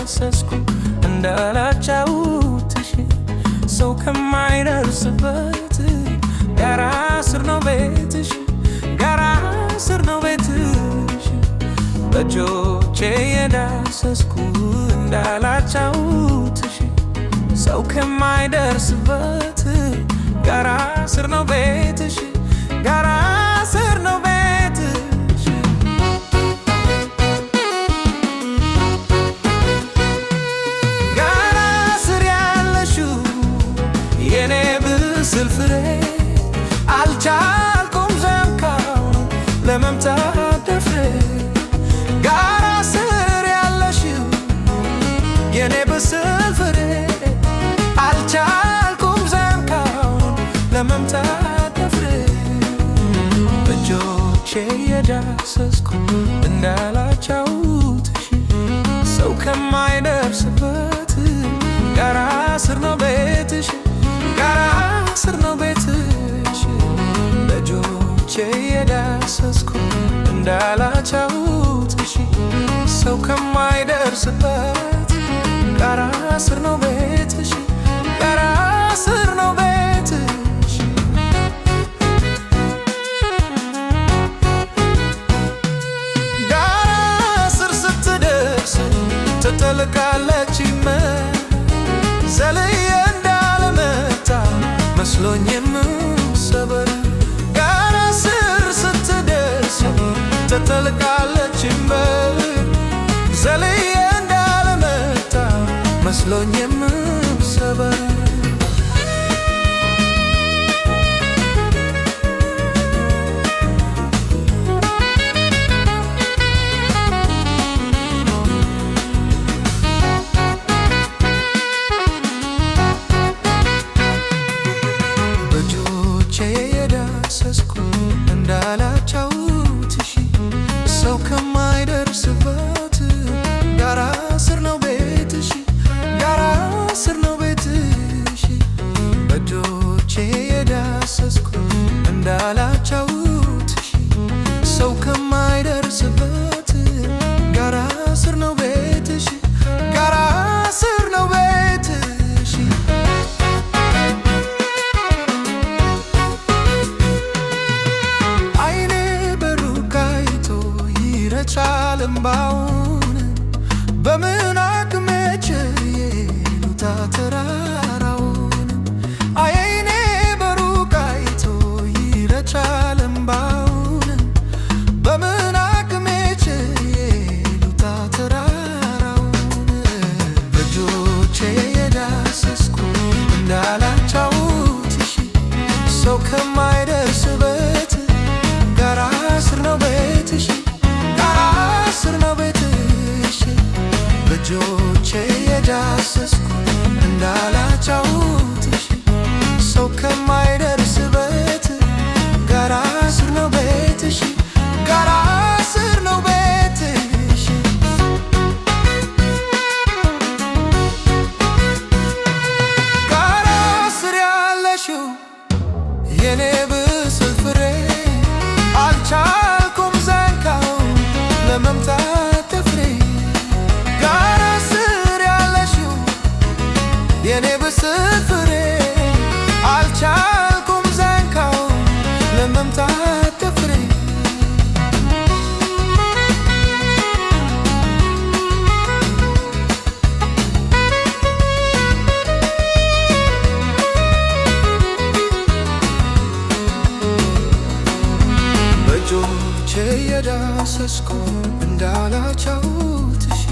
የዳሰስኩ እንዳላጫውትሽ ሰው ከማይደርስበት ጋራ ስር ነው ቤትሽ ጋራ ስር ነው ቤትሽ በእጆቼ የዳሰስኩ እንዳላጫውትሽ ሰው ከማይደርስበት ጋራ ስር ነው ቤትሽ ጋራ ስር ነው ቤትሽ ጋራ ስር ያለሽው የኔ ብስል ፍሬ አልቻልኩም ዘንካውን ለመምታት ደፍሬ ጋራ ስር ያለሽው የኔ ብስል ፍሬ አልቻልኩም ዘንካውን ለመምታት ደፍሬ በእጆቼ የዳሰስኩ እንዳላጫውትሽ ሰው ከማይደርስበት ጋራ ስር ነው ቤትሽ ጋራ ስር ነው ቤትሽ በእጆቼ የዳሰስኩ እንዳላጫውትሽ ሰው ከማይደርስበት ጋራ ስር ነው ቤትሽ ጋራ ስር ነው ቤትሽ ጋራ ስር ስትደርስ ትጠልቃለች ዘልዬ እንዳልመታ መስሎኝ የምሰበር ጋራ ስር ስትደርስ ትጠልቃለች ዘልዬ እንዳልመታ መስሎኝ የምሰበር እንዳላጫውትሽ ሰው ከማይደርስበት ጋራ ስር ነው ቤትሽ ጋራ ስር ነው ቤትሽ በእጆቼ የዳሰስኩ እንዳላጫውትሽ ሰው ከማይደርስበት ጋራ ስር ነው ቤትሽ ጋራ ስር ነው ቤትሽ ይረጫል እምባውን በምን አቅሜ ችዬ ልውጣ ተራራውን አይኔ በሩቅ አይቶ ይረጫል እምባውን በምን አቅሜ ችዬ ልውጣ ተራራውን በእጆቼ የዳሰስኩ እንዳላጫውትሽ ሰው ከማይደርስበት ጋራ ስር ነው ቤትሽ ስር ነው ቤትሽ በእጆቼ የዳሰስኩ እንዳላጫውትሽ ሰው ከማይደርስበት ጋራ ስር ነው ቤትሽ ጋራ ስር ነው ቤትሽ ጋራ ስር ያለሽው የኔ ብስል ፍሬ አልቻልኩም ዘንካውን ለመምታት ደፍሬ ጋራ ስር ያለሽው የኔ ብስል ፍሬ አልቻልኩም ዘንካውን ለመምታት ደፍሬ በእጆቼ የዳሰስኩ እንዳላጫውትሽ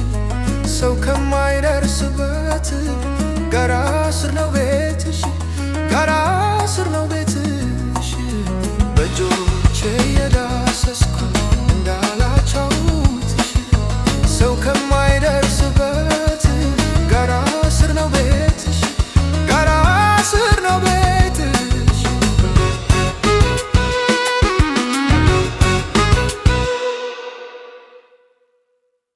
ሰው ከማይደርስበት ጋራ ስር ነው ቤትሽ ጋራ